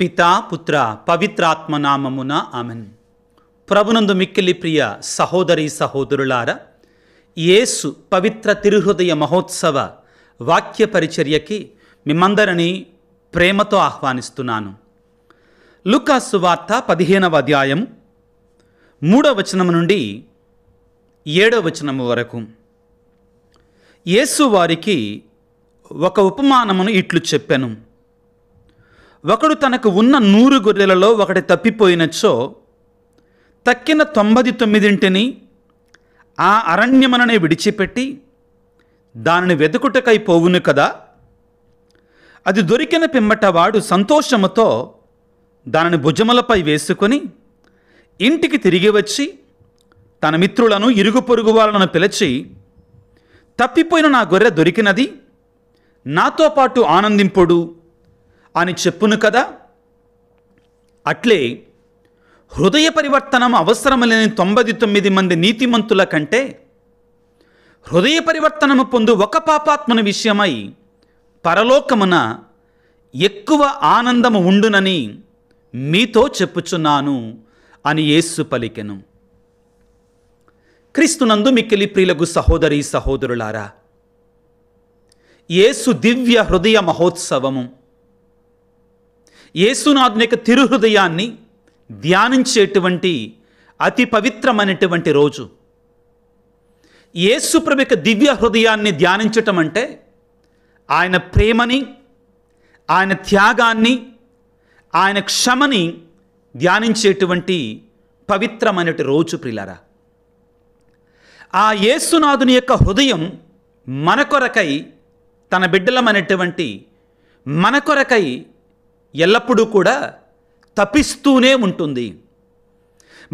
పితా పుత్ర పవిత్రాత్మ నామమున ఆమెన్. ప్రభునందు మిక్కిలి ప్రియ సహోదరి సహోదరులారా, యేసు పవిత్ర తిరుహృదయ మహోత్సవ వాక్య పరిచర్యకి మిమ్మందరినీ ప్రేమతో ఆహ్వానిస్తున్నాను. లూకా సువార్త 15వ అధ్యాయం 3వ వచనం నుండి 7వ వచనం వరకు. యేసు వారికి ఒక ఉపమానమును ఇట్లు చెప్పెను. ఒకడు తనకు ఉన్న 100 గొర్రెలలో ఒకటి తప్పిపోయినచో తక్కిన 99 ఆ అరణ్యముననే విడిచిపెట్టి దానిని వెతుకుటకై పోవును కదా. అది దొరికిన పిమ్మట వాడు సంతోషముతో దానిని భుజములపై వేసుకొని ఇంటికి తిరిగి వచ్చి తన మిత్రులను ఇరుగు పొరుగు వాళ్ళను పిలిచి, తప్పిపోయిన నా గొర్రె దొరికినది, నాతో పాటు ఆనందింపుడు అని చెప్పును కదా. అట్లే హృదయ పరివర్తనం అవసరము లేని 99 మంది నీతిమంతుల కంటే హృదయ పరివర్తనము పొందు ఒక పాపాత్మని విషయమై పరలోకమున ఎక్కువ ఆనందము ఉండునని మీతో చెప్పుచున్నాను అని యేసు పలికెను. క్రీస్తునందు మిక్కిలి ప్రియులకు సహోదరి సహోదరులారా, యేసు దివ్య హృదయ మహోత్సవము, యేసునాథుని యొక్క తిరుహృదయాన్ని ధ్యానించేటువంటి అతి పవిత్రమైనటువంటి రోజు. యేసు ప్రభు యొక్క దివ్య హృదయాన్ని ధ్యానించటం అంటే ఆయన ప్రేమని, ఆయన త్యాగాన్ని, ఆయన క్షమని ధ్యానించేటువంటి పవిత్రమైనటువంటి రోజు ప్రియులారా. ఆ యేసునాథుని యొక్క హృదయం మన కొరకై, తన బిడ్డలమైనటువంటి మన కొరకై ఎల్లప్పుడూ కూడా తపిస్తూనే ఉంటుంది.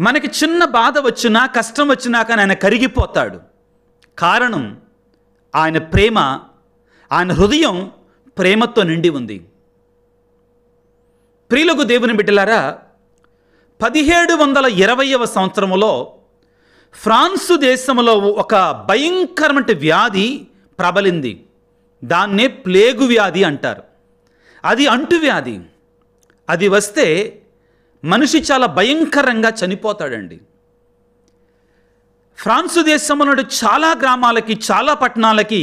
మనకి చిన్న బాధ వచ్చినా, కష్టం వచ్చినా కానీ ఆయన కరిగిపోతాడు. కారణం ఆయన ప్రేమ, ఆయన హృదయం ప్రేమతో నిండి ఉంది. ప్రియులకు దేవుని బిడ్డలారా, 1720వ సంవత్సరములో ఫ్రాన్సు దేశంలో ఒక భయంకరమైన వ్యాధి ప్రబలింది. దాన్నే ప్లేగు వ్యాధి అంటారు. అది అంటువ్యాధి. అది వస్తే మనిషి చాలా భయంకరంగా చనిపోతాడండి. ఫ్రాన్సు దేశంలో చాలా గ్రామాలకి, చాలా పట్టణాలకి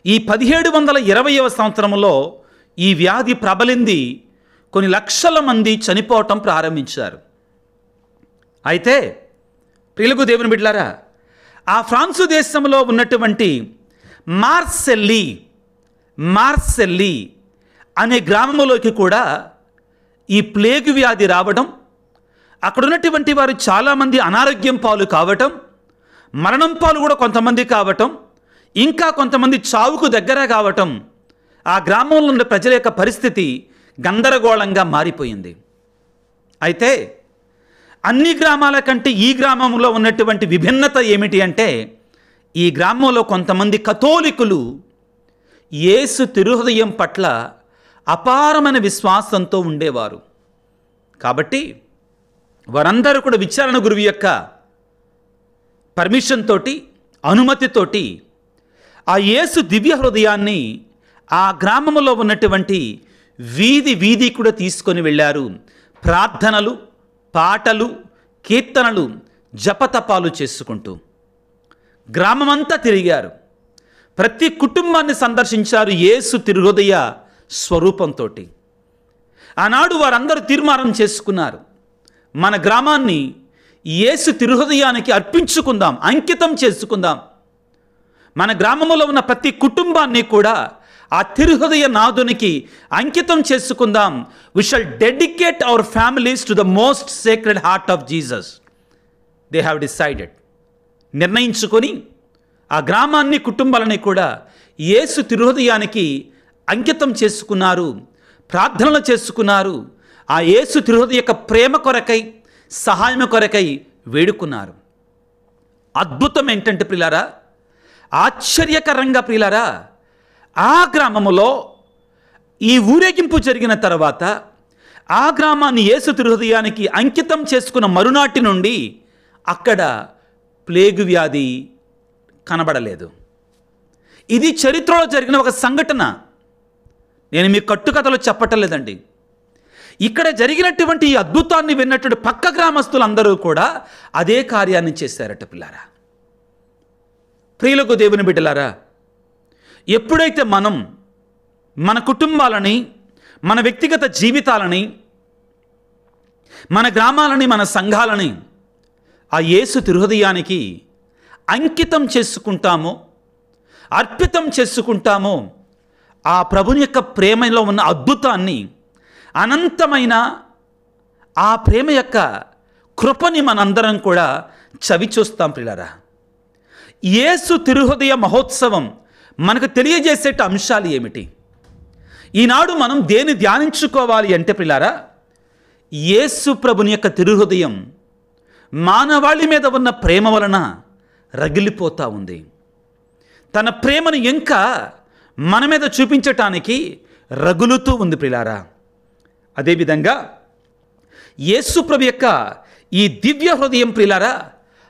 ఈ 1720వ సంవత్సరంలో ఈ వ్యాధి ప్రబలింది. కొన్ని లక్షల మంది చనిపోవటం ప్రారంభించారు. అయితే ప్రియులకు దేవుని బిడ్డలారా, ఆ ఫ్రాన్సు దేశంలో ఉన్నటువంటి మార్సెల్లీ అనే గ్రామంలోకి కూడా ఈ ప్లేగు వ్యాధి రావడం, అక్కడ ఉన్నటువంటి వారు చాలామంది అనారోగ్యం పాలు కావటం, మరణం పాలు కూడా కొంతమంది కావటం, ఇంకా కొంతమంది చావుకు దగ్గర కావటం, ఆ గ్రామంలో ఉన్న ప్రజల యొక్క పరిస్థితి గందరగోళంగా మారిపోయింది. అయితే అన్ని గ్రామాల కంటే ఈ గ్రామంలో ఉన్నటువంటి విభిన్నత ఏమిటి అంటే, ఈ గ్రామంలో కొంతమంది కథోలికులు యేసు తిరుహృదయం పట్ల అపారమైన విశ్వాసంతో ఉండేవారు. కాబట్టి వారందరూ కూడా విచారణ గురువు యొక్క పర్మిషన్ తోటి, అనుమతితోటి ఆ యేసు దివ్య హృదయాన్ని ఆ గ్రామంలో ఉన్నటువంటి వీధి కూడా తీసుకొని వెళ్ళారు. ప్రార్థనలు, పాటలు, కీర్తనలు, జపతపాలు చేసుకుంటూ గ్రామమంతా తిరిగారు. ప్రతి కుటుంబాన్ని సందర్శించారు యేసు తిరుహృదయ స్వరూపంతో. ఆనాడు వారందరూ తీర్మానం చేసుకున్నారు, మన గ్రామాన్ని యేసు తిరుహృదయానికి అర్పించుకుందాం, అంకితం చేసుకుందాం. మన గ్రామంలో ఉన్న ప్రతి కుటుంబాన్ని కూడా ఆ తిరుహృదయ నాథునికి అంకితం చేసుకుందాం. We shall dedicate our families to the most sacred heart of Jesus. They have decided, నిర్ణయించుకొని ఆ గ్రామాన్ని, కుటుంబాలని కూడా యేసు తిరుహృదయానికి అంకితం చేసుకున్నారు, ప్రార్థనలు చేసుకున్నారు. ఆ యేసు తిరుహృదయ యొక్క ప్రేమ కొరకై, సహాయం కొరకై వేడుకున్నారు. అద్భుతం ఏంటంటే ప్రియులారా, ఆశ్చర్యకరంగా ప్రియులారా, ఆ గ్రామములో ఈ ఊరేగింపు జరిగిన తర్వాత ఆ గ్రామాన్ని యేసు తిరుహృదయానికి అంకితం చేసుకున్న మరునాటి నుండి అక్కడ ప్లేగు వ్యాధి కనబడలేదు. ఇది చరిత్రలో జరిగిన ఒక సంఘటన. నేను మీ కట్టుకథలో చెప్పటం లేదండి. ఇక్కడ జరిగినటువంటి ఈ అద్భుతాన్ని విన్నటువంటి పక్క గ్రామస్తులందరూ కూడా అదే కార్యాన్ని చేశారట పిల్లారా. ప్రియులకు దేవుని బిడ్డలారా, ఎప్పుడైతే మనం మన కుటుంబాలని, మన వ్యక్తిగత జీవితాలని, మన గ్రామాలని, మన సంఘాలని ఆ యేసు తిరుహృదయానికి అంకితం చేసుకుంటామో, అర్పితం చేసుకుంటామో, ఆ ప్రభుని యొక్క ప్రేమలో ఉన్న అద్భుతాన్ని, అనంతమైన ఆ ప్రేమ యొక్క కృపని మనందరం కూడా చవి చూస్తాం ప్రియులారా. యేసు తిరుహృదయ మహోత్సవం మనకు తెలియజేసే అంశాలు ఏమిటి? ఈనాడు మనం దేన్ని ధ్యానించుకోవాలి అంటే ప్రియులారా, యేసు ప్రభుని యొక్క తిరుహృదయం మానవాళి మీద ఉన్న ప్రేమ వలన రగిలిపోతూ ఉంది. తన ప్రేమను ఇంకా మన మీద చూపించటానికి రగులుతూ ఉంది ప్రియులారా. అదేవిధంగా యేసు ప్రభు యొక్క ఈ దివ్య హృదయం ప్రియులారా,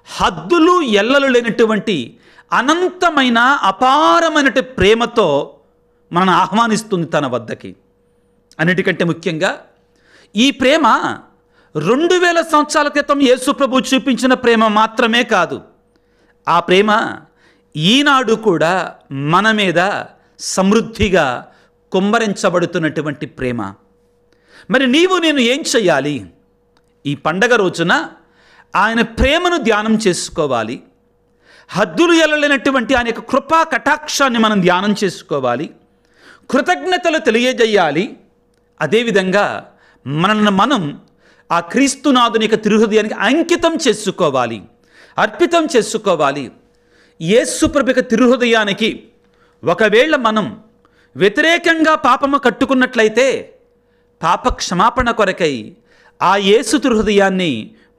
హద్దులు ఎల్లలు లేనటువంటి అనంతమైన అపారమైనటువంటి ప్రేమతో మనల్ని ఆహ్వానిస్తుంది తన వద్దకి. అన్నిటికంటే ముఖ్యంగా ఈ ప్రేమ 2000 సంవత్సరాల క్రితం యేసు ప్రభు చూపించిన ప్రేమ మాత్రమే కాదు, ఆ ప్రేమ ఈనాడు కూడా మన మీద సమృద్ధిగా కుమ్మరించబడుతున్నటువంటి ప్రేమ. మరి నీవు నేను ఏం చెయ్యాలి? ఈ పండగ రోజున ఆయన ప్రేమను ధ్యానం చేసుకోవాలి. హద్దులు ఎల్లలేనటువంటి ఆయన యొక్క కృపా కటాక్షాన్ని మనం ధ్యానం చేసుకోవాలి. కృతజ్ఞతలు తెలియజేయాలి. అదేవిధంగా మనల్ని మనం ఆ క్రీస్తునాథుని యొక్క తిరుహృదయానికి అంకితం చేసుకోవాలి, అర్పితం చేసుకోవాలి. యేసు ప్రభు యొక్క తిరుహృదయానికి ఒకవేళ మనం వ్యతిరేకంగా పాపము కట్టుకున్నట్లయితే పాప క్షమాపణ కొరకై ఆ యేసు తిరుహృదయాన్ని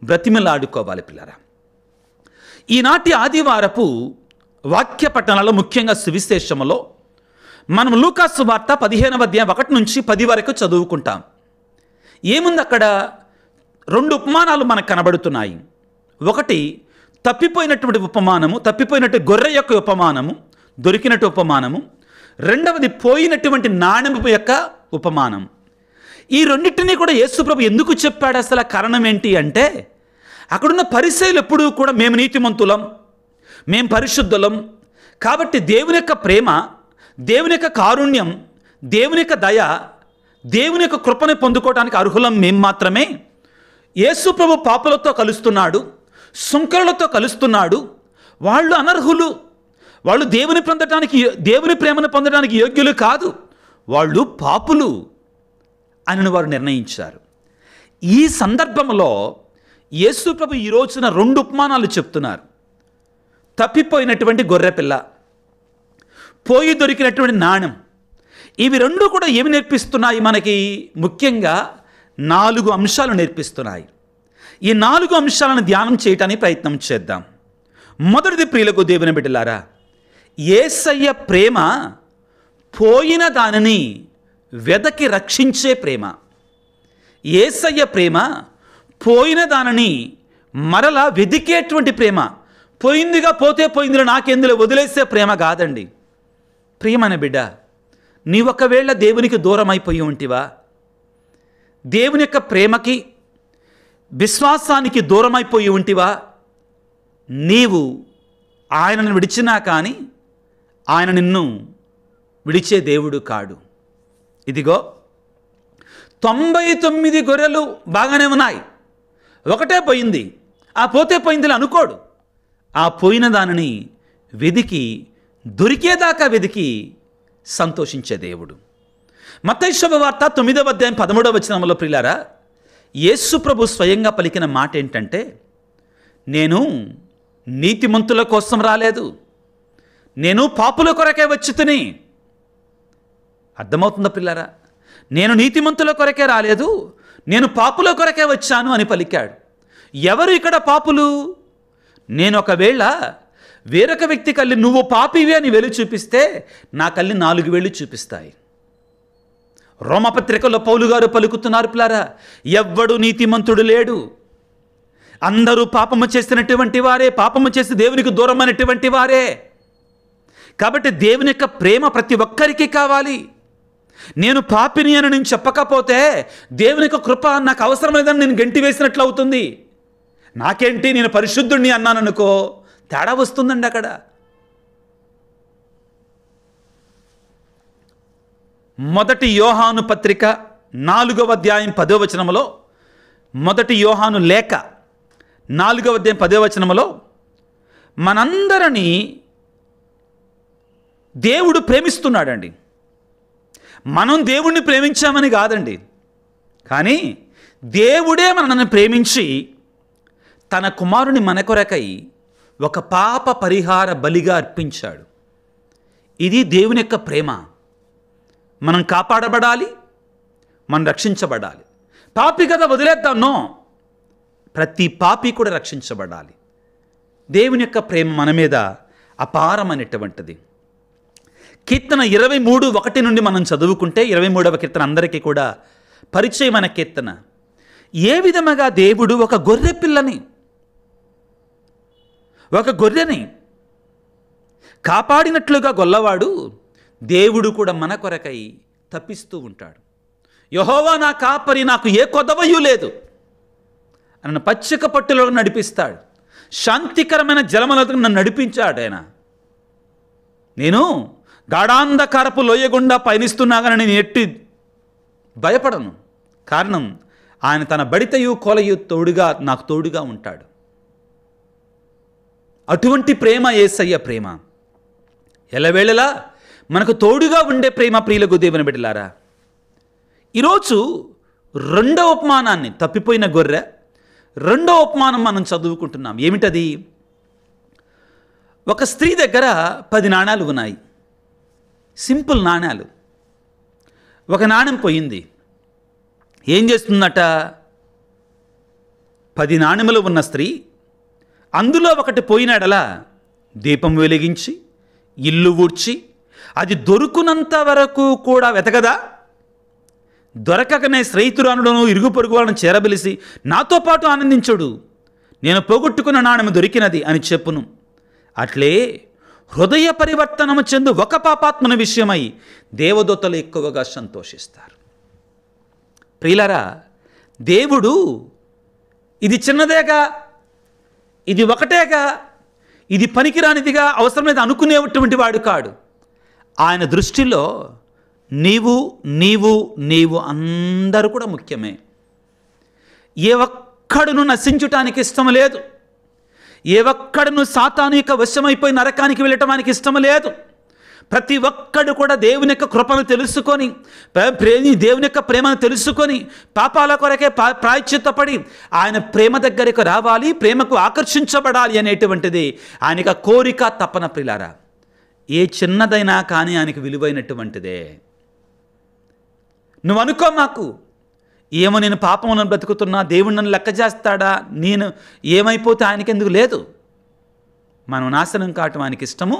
బ్రతిమలాడుకోవాలి పిల్లరా. ఈనాటి ఆదివారపు వాక్య పట్టణాలలో ముఖ్యంగా సువిశేషములో మనం లూకాసు వార్త 15వ అధ్యాయం 1 నుంచి 10 వరకు చదువుకుంటాం. ఏముంది అక్కడ? 2 ఉపమానాలు మనకు కనబడుతున్నాయి. ఒకటి తప్పిపోయినటువంటి ఉపమానము, తప్పిపోయినట్టు గొర్రె యొక్క ఉపమానము, దొరికినట్టు ఉపమానము. రెండవది పోయినటువంటి నాణెము యొక్క ఉపమానం. ఈ రెండింటినీ కూడా యేసుప్రభు ఎందుకు చెప్పాడు? అసలు కారణం ఏంటి అంటే, అక్కడున్న పరిసయ్యులు ఎప్పుడూ కూడా మేము నీతిమంతులం, మేము పరిశుద్ధులం, కాబట్టి దేవుని యొక్క ప్రేమ, దేవుని యొక్క కారుణ్యం, దేవుని యొక్క దయ, దేవుని యొక్క కృపను పొందుకోవడానికి అర్హులం మేము మాత్రమే. యేసుప్రభు పాపులతో కలుస్తున్నాడు, సుంకరులతో కలుస్తున్నాడు, వాళ్ళు అనర్హులు, వాళ్ళు దేవుని ప్రేమను పొందడానికి యోగ్యులు కాదు, వాళ్ళు పాపులు అని వారు నిర్ణయించారు. ఈ సందర్భంలో యేసుప్రభు ఈ రోజున 2 ఉపమానాలు చెప్తున్నారు. తప్పిపోయినటువంటి గొర్రెపిల్ల, పోయి దొరికినటువంటి నాణెం. ఇవి 2 కూడా ఏమి నేర్పిస్తున్నాయి మనకి? ముఖ్యంగా 4 అంశాలు నేర్పిస్తున్నాయి. ఈ 4 అంశాలను ధ్యానం చేయటానికి ప్రయత్నం చేద్దాం. మొదటిది ప్రియులకు దేవుని బిడ్డలారా, యేసయ్య ప్రేమ పోయిన దానిని వెదకి రక్షించే ప్రేమ. యేసయ్య ప్రేమ పోయిన దానిని మరలా వెదికేటువంటి ప్రేమ. పోయిందిగా పోతే పోయిందిలో నాకెందులో వదిలేసే ప్రేమ కాదండి. ప్రియమైన బిడ్డ, నీ ఒకవేళ దేవునికి దూరం అయిపోయి ఉంటివా? దేవుని యొక్క ప్రేమకి, విశ్వాసానికి దూరం అయిపోయి ఉంటివా? నీవు ఆయనను విడిచినా కానీ ఆయన నిన్ను విడిచే దేవుడు కాడు. ఇదిగో 99 గొర్రెలు బాగానే ఉన్నాయి, ఒకటే పోయింది, ఆ పోతే పోయిందిలే అనుకోడు. ఆ పోయిన దానిని వెదికి, దొరికేదాకా వెదికి సంతోషించే దేవుడు. మత్తయి శుభవార్త 9వ అధ్యాయం 13వ వచనంలో ప్రియులారా, యేసు ప్రభు స్వయంగా పలికిన మాట ఏంటంటే, నేను నీతిమంతుల కోసం రాలేదు, నేను పాపుల కొరకే వచ్చి తిని. అర్థమవుతుందా పిల్లారా? నేను నీతిమంతుల కొరకే రాలేదు, నేను పాపుల కొరకే వచ్చాను అని పలికాడు. ఎవరు ఇక్కడ పాపులు? నేను ఒకవేళ వేరొక వ్యక్తి కళ్ళి నువ్వు పాపివి అని వేలు చూపిస్తే నా కళ్ళి 4 వేళ్ళు చూపిస్తాయి. రోమపత్రికలో పౌలు గారు పలుకుతున్నారు పిల్లారా, ఎవ్వడు నీతిమంతుడు లేడు, అందరూ పాపము చేసినటువంటి వారే, పాపము చేసి దేవునికి దూరమైనటువంటి వారే. కాబట్టి దేవుని యొక్క ప్రేమ ప్రతి ఒక్కరికి కావాలి. నేను పాపిని అని నేను చెప్పకపోతే దేవుని యొక్క కృప నాకు అవసరం లేదని నేను గెంటి వేసినట్లు అవుతుంది. నాకేంటి, నేను పరిశుద్ధుణ్ణి అన్నాననుకో, తేడా వస్తుందండి అక్కడ. మొదటి యోహాను పత్రిక 4వ అధ్యాయం 10వ వచనములో, మొదటి యోహాను లేఖ 4వ అధ్యాయం 10వ వచనములో, మనందరినీ దేవుడు ప్రేమిస్తున్నాడండి. మనం దేవుణ్ణి ప్రేమించామని కాదండి, కానీ దేవుడే మనల్ని ప్రేమించి తన కుమారుని మన కొరకై ఒక పాప పరిహార బలిగా అర్పించాడు. ఇది దేవుని యొక్క ప్రేమ. మనం కాపాడబడాలి, మనం రక్షించబడాలి. పాపి కదా వదిలేద్దాం, నో, ప్రతి పాపి కూడా రక్షించబడాలి. దేవుని యొక్క ప్రేమ మన మీద అపారమైనటువంటిది. కీర్తన 23:1 నుండి మనం చదువుకుంటే, 23వ కీర్తన అందరికీ కూడా పరిచయమైన కీర్తన. ఏ విధముగా దేవుడు ఒక గొర్రె పిల్లని, ఒక గొర్రెని కాపాడినట్లుగా గొల్లవాడు దేవుడు కూడా మన కొరకై తప్పిస్తూ ఉంటాడు. యెహోవా నా కాపరి, నాకు ఏ కొదవయూ లేదు, నన్ను పచ్చిక పట్టులో నడిపిస్తాడు, శాంతికరమైన జలములకు నన్ను నడిపించాడు ఆయన. నేను గాఢాంధకారపు లోయగుండా పయనిస్తున్నా కానీ నేను ఎట్టి భయపడను. కారణం, ఆయన తన బడితయు కోలయు తోడుగా నాకు తోడుగా ఉంటాడు. అటువంటి ప్రేమ యేసయ్య ప్రేమ. ఎల్లవేళలా మనకు తోడుగా ఉండే ప్రేమ. ప్రియులకు దేవుని బిడ్డలారా, ఈరోజు రెండవ ఉపమానాన్ని, తప్పిపోయిన గొర్రె రెండవ ఉపమానం మనం చదువుకుంటున్నాం. ఏమిటది? ఒక స్త్రీ దగ్గర 10 నాణాలు ఉన్నాయి, సింపుల్ నాణాలు. ఒక నాణెం పోయింది. ఏం చేస్తుందట? 10 నాణెములు ఉన్న స్త్రీ అందులో ఒకటి పోయినాడలా దీపం వెలిగించి ఇల్లు ఊడ్చి అది దొరుకునంత వరకు కూడా వెతకదా? దొరకకనే స్నేహితురానులను ఇరుగు పొరుగు వాళ్ళను చేరబిలిసి నాతో పాటు ఆనందించుడు, నేను పోగొట్టుకున్న నాణెము దొరికినది అని చెప్పును. అట్లే హృదయ పరివర్తనము చెందు ఒక పాపాత్మన విషయమై దేవదూతలు ఎక్కువగా సంతోషిస్తారు. ప్రియులారా, దేవుడు ఇది చిన్నదేగా, ఇది ఒకటేగా, ఇది పనికిరానిదిగా, అవసరం లేదు అనుకునేటువంటి వాడు కాడు. ఆయన దృష్టిలో నీవు నీవు నీవు అందరూ కూడా ముఖ్యమే. ఏ ఒక్కడును నశించుటానికి ఇష్టం లేదు. ఏ ఒక్కడును సాతాను యొక్క వశమైపోయి నరకానికి వెళ్ళటానికి ఇష్టం లేదు. ప్రతి ఒక్కడు కూడా దేవుని యొక్క కృపను తెలుసుకొని, దేవుని యొక్క ప్రేమను తెలుసుకొని పాపాల కొరకే ప్రాయశ్చిత్తపడి ఆయన ప్రేమ దగ్గరకు రావాలి, ప్రేమకు ఆకర్షించబడాలి అనేటువంటిది ఆయనకు కోరిక, తపన. ప్రియులారా, ఏ చిన్నదైనా కానీ ఆయనకు విలువైనటువంటిదే. నువ్వు అనుకో, మాకు ఏమో నేను పాపములను బ్రతుకుతున్నా, దేవుడు నన్ను లెక్క చేస్తాడా, నేను ఏమైపోతే ఆయనకి ఎందుకు లేదు. మనం నాశనం కావటం ఆయనకి ఇష్టము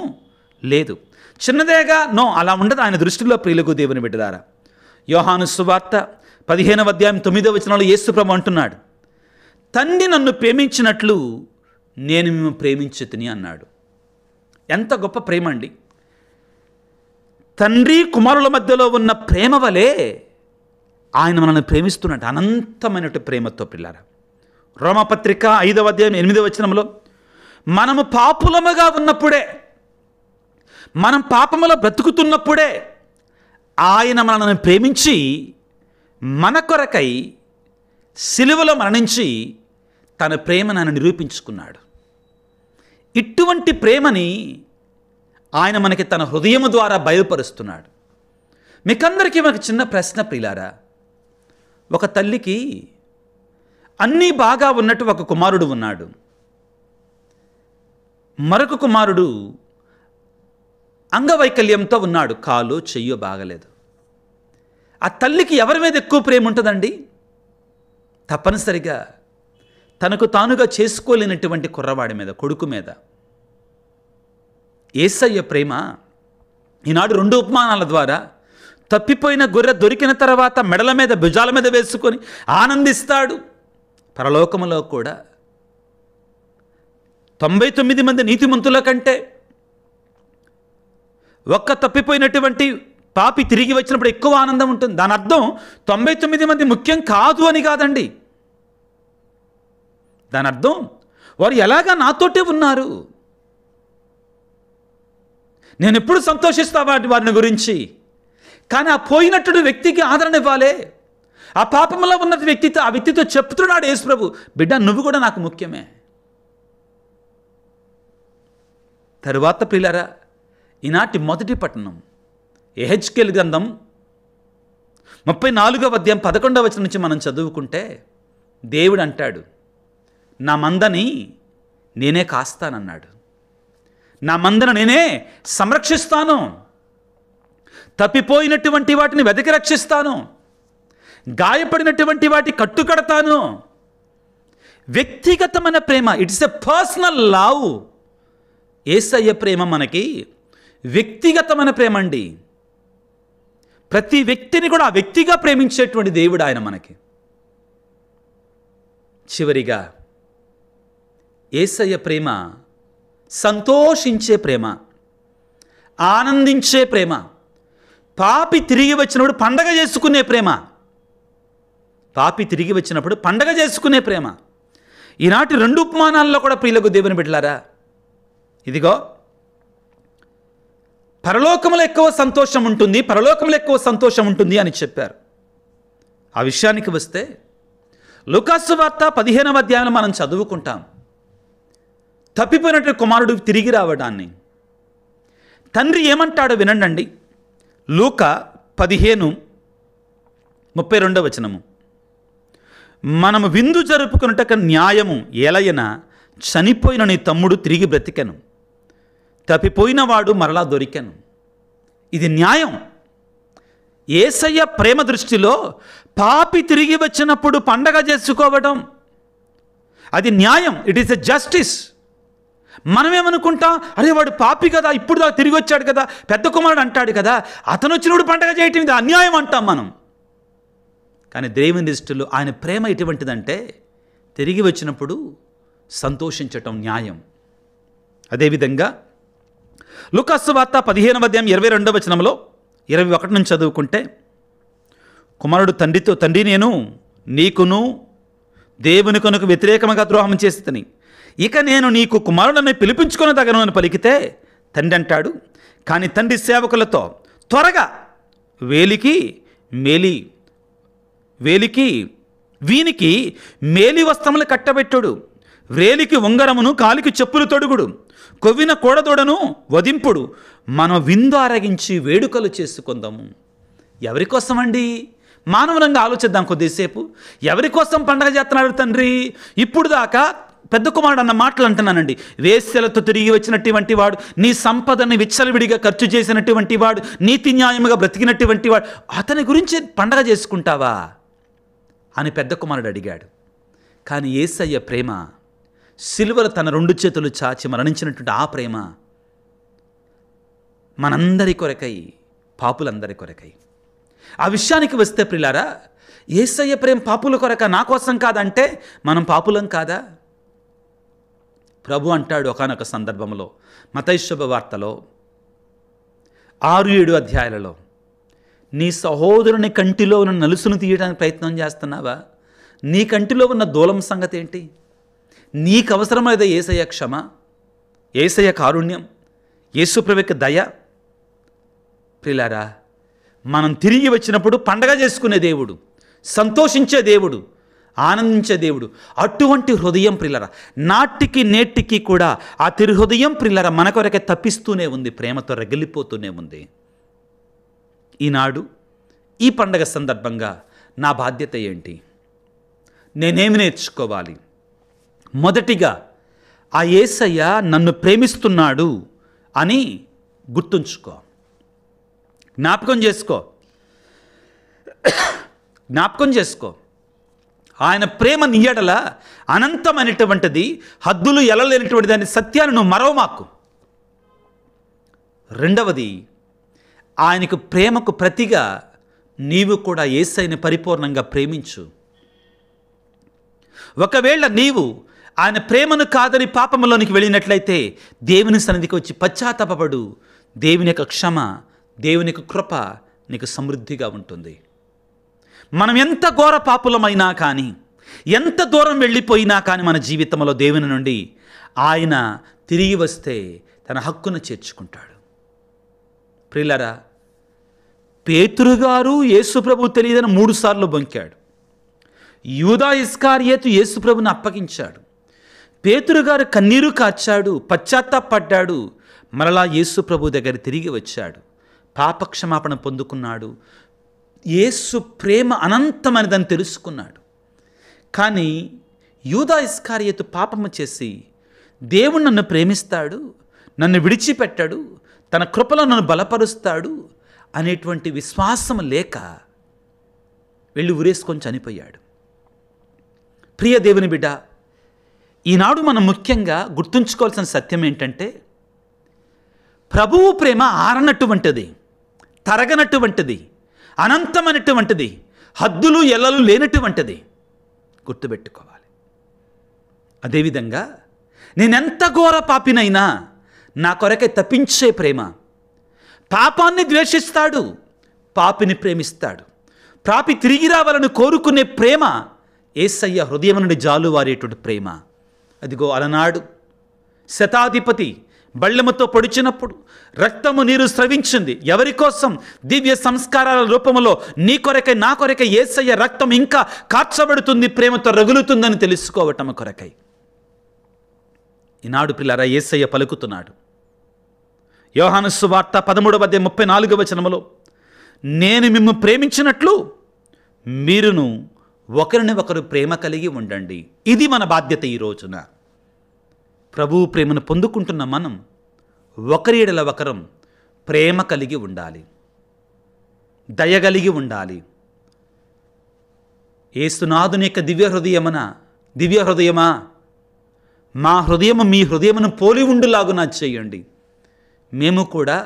లేదు. చిన్నదేగా, నో, అలా ఉండదు ఆయన దృష్టిలో. ప్రియులకు దేవుని బిడ్డలారా, యోహాను సువార్త 15వ అధ్యాయం 9వ వచనంలో యేసు ప్రభు అంటున్నాడు, తండ్రి నన్ను ప్రేమించినట్లు నేను మిమ్మల్ని ప్రేమించుతిని అన్నాడు. ఎంత గొప్ప ప్రేమ అండి! తండ్రి కుమారుల మధ్యలో ఉన్న ప్రేమ వలె ఆయన మనల్ని ప్రేమిస్తున్నట్టు అనంతమైనటువంటి ప్రేమతో. పిల్లారా, రోమపత్రిక 5వ అధ్యాయం 8వ వచనంలో, మనము పాపులముగా ఉన్నప్పుడే, మనం పాపములో బ్రతుకుతున్నప్పుడే ఆయన మనల్ని ప్రేమించి మన కొరకై సిలువలో మరణించి తన ప్రేమను ఆయన నిరూపించుకున్నాడు. ఇటువంటి ప్రేమని ఆయన మనకి తన హృదయము ద్వారా బయలుపరుస్తున్నాడు. మీకందరికీ మనకు చిన్న ప్రశ్న ప్రియులారా. ఒక తల్లికి అన్నీ బాగా ఉన్నట్టు ఒక కుమారుడు ఉన్నాడు. మరొక కుమారుడు అంగవైకల్యంతో ఉన్నాడు, కాలు చెయ్యో బాగలేదు. ఆ తల్లికి ఎవరి మీద ఎక్కువ ప్రేమ ఉంటుందండి? తప్పనిసరిగా తనకు తానుగా చేసుకోలేనటువంటి కుర్రవాడి మీద, కొడుకు మీద. యేసయ్య ప్రేమ ఈనాడు 2 ఉపమానాల ద్వారా తప్పిపోయిన గొర్రె దొరికిన తర్వాత మెడల మీద, భుజాల మీద వేసుకొని ఆనందిస్తాడు. పరలోకములో కూడా 99 మంది నీతిమంతుల కంటే ఒక్క తప్పిపోయినటువంటి పాపి తిరిగి వచ్చినప్పుడు ఎక్కువ ఆనందం ఉంటుంది. దాని అర్థం 99 మంది ముఖ్యం కాదు అని కాదండి. దాని అర్థం వారు ఎలాగా నాతోటే ఉన్నారు, నేను ఎప్పుడు సంతోషిస్తా వారిని గురించి. కానీ ఆ పోయినట్టు వ్యక్తికి ఆదరణ ఇవ్వాలి. ఆ పాపంలో ఉన్న ఆ వ్యక్తితో చెప్తున్నాడు యేసు ప్రభు, బిడ్డ నువ్వు కూడా నాకు ముఖ్యమే. తరువాత ప్రియులారా, ఈనాటి మొదటి పట్టణం యెహెజ్కేలు గ్రంథం 34వ అధ్యాయం 11వ వచనం నుంచి మనం చదువుకుంటే దేవుడు అంటాడు, నా మందని నేనే కాస్తానన్నాడు, నా మందను నేనే సంరక్షిస్తాను, తప్పిపోయినటువంటి వాటిని వెతికి రక్షిస్తాను, గాయపడినటువంటి వాటి కట్టుకడతాను. వ్యక్తిగతమైన ప్రేమ, ఇట్స్ ఎ పర్సనల్ లవ్. యేసయ్య ప్రేమ మనకి వ్యక్తిగతమైన ప్రేమ అండి. ప్రతి వ్యక్తిని కూడా ఆ వ్యక్తిగా ప్రేమించేటువంటి దేవుడు ఆయన మనకి. చివరిగా యేసయ్య ప్రేమ సంతోషించే ప్రేమ, ఆనందించే ప్రేమ, పాపి తిరిగి వచ్చినప్పుడు పండగ చేసుకునే ప్రేమ. పాపి తిరిగి వచ్చినప్పుడు పండగ చేసుకునే ప్రేమ. ఈనాటి 2 ఉపమానాల్లో కూడా ప్రియులకు దేవుని బిడ్డలారా, ఇదిగో పరలోకములో ఎక్కువ సంతోషం ఉంటుంది, పరలోకములో ఎక్కువ సంతోషం ఉంటుంది అని చెప్పారు. ఆ విషయానికి వస్తే లూకాసు వార్త 15వ అధ్యాయంలో మనం చదువుకుంటాం. తప్పిపోయినట్టు కుమారుడు తిరిగి రావడాన్ని తండ్రి ఏమంటాడో వినండి. లూకా 15:32 వచనము, మనము విందు జరుపుకున్నటక న్యాయము ఏలయన చనిపోయిన నీ తమ్ముడు తిరిగి బ్రతికెను, తప్పిపోయిన వాడు మరలా దొరికెను. ఇది న్యాయం. యేసయ్య ప్రేమ దృష్టిలో పాపి తిరిగి వచ్చినప్పుడు పండగ చేసుకోవడం అది న్యాయం. It is a justice. మనమేమనుకుంటాం, అరే వాడు పాపి కదా, ఇప్పుడు దాకా తిరిగి వచ్చాడు కదా, పెద్ద కుమారుడు అంటాడు కదా, అతను వచ్చినప్పుడు పండగ చేయటం ఇది అన్యాయం అంటాం మనం. కానీ దేవుని దృష్టిలో ఆయన ప్రేమ ఎటువంటిదంటే తిరిగి వచ్చినప్పుడు సంతోషించటం న్యాయం. అదేవిధంగా లూకాసు వార్త 15వ అధ్యాయం 22వ వచనంలో 21 నుంచి చదువుకుంటే, కుమారుడు తండ్రితో, తండ్రి నేను నీకును దేవుని కొనుకు వ్యతిరేకముగా ద్రోహం చేస్తని, ఇక నేను నీకు కుమారుడని పిలిపించుకొనదగను అని పలికితే, తండ్రి అంటాడు, కానీ తండ్రి సేవకులతో త్వరగా వీనికి మేలి వస్త్రములు కట్టబెట్టుడు, వ్రేలికి ఉంగరమును, కాలికి చెప్పులు తొడుగుడు, కొవ్విన కోడదోడను వధింపుడు, మనం విందు ఆరగించి వేడుకలు చేసుకుందాము. ఎవరి కోసం అండి? మానవులంగా ఆలోచిద్దాం కొద్దిసేపు. ఎవరి కోసం పండగ చేస్తున్నాడు తండ్రి? ఇప్పుడు దాకా పెద్ద కుమారుడు అన్న మాటలు అంటున్నానండి. వేశ్యలతో తిరిగి వచ్చినటువంటి వాడు, నీ సంపదని విచ్చలవిడిగా ఖర్చు చేసినటువంటి వాడు, నీతి న్యాయముగా బ్రతికినటువంటి వాడు, అతని గురించి పండగ చేసుకుంటావా అని పెద్ద కుమారుడు అడిగాడు. కానీ యేసయ్య ప్రేమ, సిలువలో తన 2 చేతులు చాచి మరణించినటువంటి ఆ ప్రేమ మనందరి కొరకై, పాపులందరి కొరకై. ఆ విషయానికి వస్తే ప్రియులారా, యేసయ్య ప్రేమ పాపుల కొరక, నా కోసం కాదంటే మనం పాపులం కాదా? ప్రభు అంటాడు ఒకానొక సందర్భంలో మత్తయి శుభవార్తలో 6-7 అధ్యాయాలలో, నీ సహోదరుని కంటిలో ఉన్న నలుసును తీయడానికి ప్రయత్నం చేస్తున్నావా? నీ కంటిలో ఉన్న దూలం సంగతి ఏంటి? నీకు అవసరమైతే యేసయ్య క్షమ, యేసయ్య కారుణ్యం, యేసు ప్రభువుకి దయ. ప్రియులారా, మనం తిరిగి వచ్చినప్పుడు పండగ చేసుకునే దేవుడు, సంతోషించే దేవుడు, ఆనందించే దేవుడు. అటువంటి హృదయం ప్రియులారా నాటికి నేటికి కూడా ఆ తిరు హృదయం ప్రియులారా మన కొరకే తప్పిస్తూనే ఉంది, ప్రేమతో రగిలిపోతూనే ఉంది. ఈనాడు ఈ పండగ సందర్భంగా నా బాధ్యత ఏంటి? నేనేమి నేర్చుకోవాలి? మొదటిగా ఆ యేసయ్య నన్ను ప్రేమిస్తున్నాడు అని గుర్తుంచుకో, జ్ఞాపకం చేసుకో. ఆయన ప్రేమ నీ యెడల అనంతమైనటువంటిది, హద్దులు ఎలలేనటువంటిది అనే సత్యాన్ని నువ్వు మరవమాకు. రెండవది, ఆయనకు ప్రేమకు ప్రతిగా నీవు కూడా యేసయ్యని పరిపూర్ణంగా ప్రేమించు. ఒకవేళ నీవు ఆయన ప్రేమను కాదని పాపములోనికి వెళ్ళినట్లయితే దేవుని సన్నిధికి వచ్చి పశ్చాత్తాపపడు. దేవుని యొక్క క్షమ, దేవుని యొక్క కృప నీకు సమృద్ధిగా ఉంటుంది. మనం ఎంత ఘోర పాపులమైనా కానీ, ఎంత దూరం వెళ్ళిపోయినా కానీ మన జీవితంలో దేవుని నుండి ఆయన తిరిగి వస్తే తన హక్కును చేర్చుకుంటాడు. ప్రియులారా, పేతురు గారు యేసుప్రభు తెలియదని 3 సార్లు బొంకాడు. యూదా ఇస్కారియోతు యేసుప్రభుని అప్పగించాడు. పేతురు గారు కన్నీరు కార్చాడు, పశ్చాత్తాపడ్డాడు. మరలా యేసుప్రభు దగ్గర తిరిగి వచ్చాడు, పాపక్షమాపణ పొందుకున్నాడు. యేసు ప్రేమ అనంతమైనదని తెలుసుకున్నాడు. కానీ యూదా ఇస్కారియోతు పాపము చేసి దేవుడు నన్ను ప్రేమిస్తాడు, నన్ను విడిచిపెట్టాడు, తన కృపలో నన్ను బలపరుస్తాడు అనేటువంటి విశ్వాసం లేక వెళ్ళి ఉరేసుకొని చనిపోయాడు. ప్రియ దేవుని బిడ్డ, ఈనాడు మనం ముఖ్యంగా గుర్తుంచుకోవాల్సిన సత్యం ఏంటంటే, ప్రభువు ప్రేమ ఆరనటువంటిది, తరగనటువంటిది, అనంతమైనటువంటిది, హద్దులు ఎల్లలు లేనటువంటిది. గుర్తుపెట్టుకోవాలి. అదేవిధంగా నేనెంత ఘోర పాపినైనా నా కొరకై తప్పించే ప్రేమ, పాపాన్ని ద్వేషిస్తాడు, పాపిని ప్రేమిస్తాడు, పాపి తిరిగి రావాలని కోరుకునే ప్రేమ యేసయ్య హృదయం నుండి జాలువారేటువంటి ప్రేమ. అదిగో అలనాడు శతాధిపతి బళ్ళెముతో పొడిచినప్పుడు రక్తము నీరు స్రవించింది. ఎవరి కోసం? దివ్య సంస్కారాల రూపంలో నీ కొరకై, నా కొరకై యేసయ్య రక్తం ఇంకా కార్చబడుతుంది, ప్రేమతో రగులుతుందని తెలుసుకోవటం కొరకై. ఈనాడు పిల్లరా యేసయ్య పలుకుతున్నాడు. యోహాను సువార్త 13:34 నేను మిమ్ము ప్రేమించినట్లు మీరును ఒకరిని ఒకరు ప్రేమ కలిగి ఉండండి. ఇది మన బాధ్యత. ఈ రోజున ప్రభువు ప్రేమను పొందుకుంటున్న మనం ఒకరి ఎడల ఒకరం ప్రేమ కలిగి ఉండాలి, దయగలిగి ఉండాలి. యేసునాథుని యొక్క దివ్య హృదయమా, మా హృదయము మీ హృదయమును పోలి ఉండులాగున చేయండి. మేము కూడా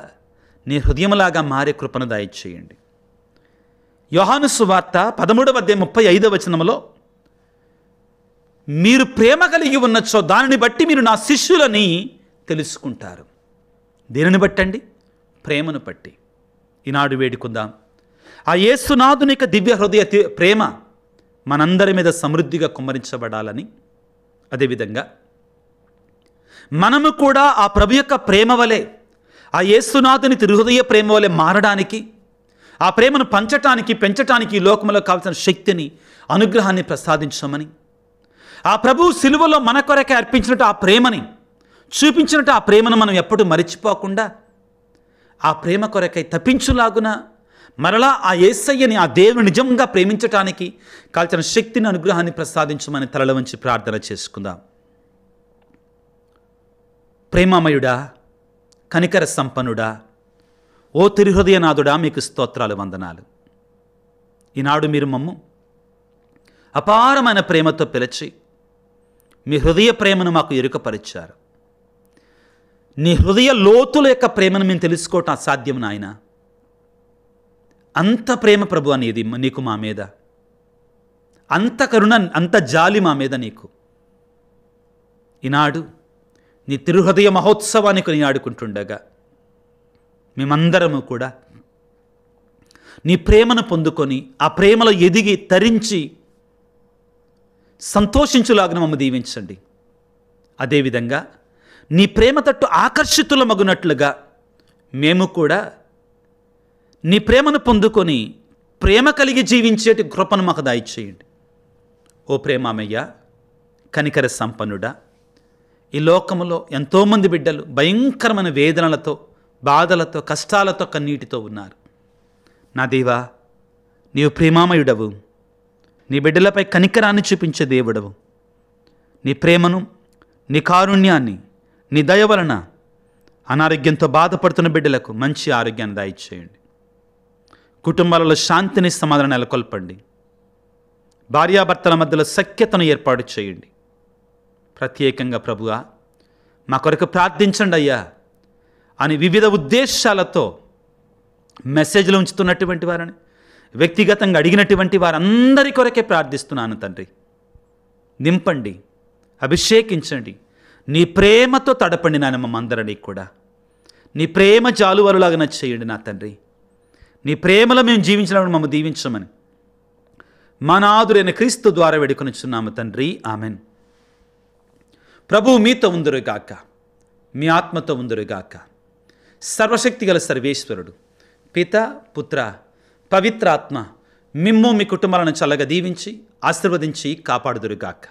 నీ హృదయములాగా మారే కృపను దయచేయండి. యోహాను సువార్త 13:35 మీరు ప్రేమ కలిగి ఉన్నచో దానిని బట్టి మీరు నా శిష్యులని తెలుసుకుంటారు. దేనిని బట్టండి? ప్రేమను బట్టి. ఈనాడు వేడుకుందాం, ఆ యేసునాథుని యొక్క దివ్య హృదయ ప్రేమ మనందరి మీద సమృద్ధిగా కుమ్మరించబడాలని. అదేవిధంగా మనము కూడా ఆ ప్రభు యొక్క ప్రేమ వలె, ఆ యేసునాథుని తిరుహృదయ ప్రేమ వలె మారడానికి, ఆ ప్రేమను పంచటానికి, పెంచటానికి ఈ లోకంలో కావాల్సిన శక్తిని, అనుగ్రహాన్ని ప్రసాదించమని, ఆ ప్రభువు సిలువలో మన కొరకే అర్పించినట్టు ఆ ప్రేమని చూపించినట్టు ఆ ప్రేమను మనం ఎప్పుడు మరిచిపోకుండా ఆ ప్రేమ కొరకై తప్పించులాగున మరలా ఆ యేసయ్యని, ఆ దేవుని నిజంగా ప్రేమించటానికి కాల్చిన శక్తిని, అనుగ్రహాన్ని ప్రసాదించమని తలల వంచి ప్రార్థన చేసుకుందాం. ప్రేమమయుడా, కనికర సంపన్నుడా, ఓ తిరుహృదయనాథుడా, మీకు స్తోత్రాలు, వందనాలు. ఈనాడు మీరు మమ్ము అపారమైన ప్రేమతో పిలిచి మీ హృదయ ప్రేమను మాకు ఎరుకపరిచారు. నీ హృదయ లోతుల యొక్క ప్రేమను మేము తెలుసుకోవటం అసాధ్యం నాయన. అంత ప్రేమ ప్రభు అనేది నీకు మా మీద, అంత కరుణ, అంత జాలి మా మీద నీకు. ఈనాడు నీ తిరుహృదయ మహోత్సవాన్ని కొనియాడుకుంటుండగా మేమందరము కూడా నీ ప్రేమను పొందుకొని ఆ ప్రేమలో ఎదిగి తరించి సంతోషించులాగిన మమ్మల్ని దీవించండి. అదేవిధంగా నీ ప్రేమ తట్టు ఆకర్షితులమగునట్లుగా మేము కూడా నీ ప్రేమను పొందుకొని ప్రేమ కలిగి జీవించేటి కృపను మాకు దయచేయండి. ఓ ప్రేమామయ్య, కనికర సంపన్నుడా, ఈ లోకములో ఎంతోమంది బిడ్డలు భయంకరమైన వేదనలతో, బాధలతో, కష్టాలతో, కన్నీటితో ఉన్నారు. నా దేవా, నీవు ప్రేమామయుడవు, నీ బిడ్డలపై కనికరాన్ని చూపించే దేవుడవు. నీ ప్రేమను, నీ కారుణ్యాన్ని, నీ దయ వలన అనారోగ్యంతో బాధపడుతున్న బిడ్డలకు మంచి ఆరోగ్యాన్ని దయచేయండి. కుటుంబాలలో శాంతిని, సమాధానం నెలకొల్పండి. భార్యాభర్తల మధ్యలో సఖ్యతను ఏర్పాటు చేయండి. ప్రత్యేకంగా ప్రభువా, మా కొరకు ప్రార్థించండి అయ్యా అని వివిధ ఉద్దేశాలతో మెసేజ్లు ఉంచుతున్నటువంటి వారని, వ్యక్తిగతంగా అడిగినటువంటి వారందరి కొరకే ప్రార్థిస్తున్నాను తండ్రి. నింపండి, అభిషేకించండి, నీ ప్రేమతో తడపండి నాయన. మమ్మందరినీ కూడా నీ ప్రేమ జాలువలులాగా చేయండి నా తండ్రి. నీ ప్రేమలో మేము జీవించినప్పుడు మమ్మల్ని దీవించమని మా నాథుడైన క్రీస్తు ద్వారా వేడుకొనుచున్నాము తండ్రి, ఆమెన్. ప్రభువు మీతో ఉందురుగాక, మీ ఆత్మతో ఉందురుగాక. సర్వశక్తి గల సర్వేశ్వరుడు పిత, పుత్ర, పవిత్రాత్మ మిమ్ము మీ కుటుంబాలను చల్లగా దీవించి ఆశీర్వదించి కాపాడుదురుగాక.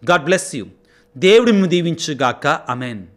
God bless you. దేవుడు మిమ్ము దీవించుగాక. ఆమెన్.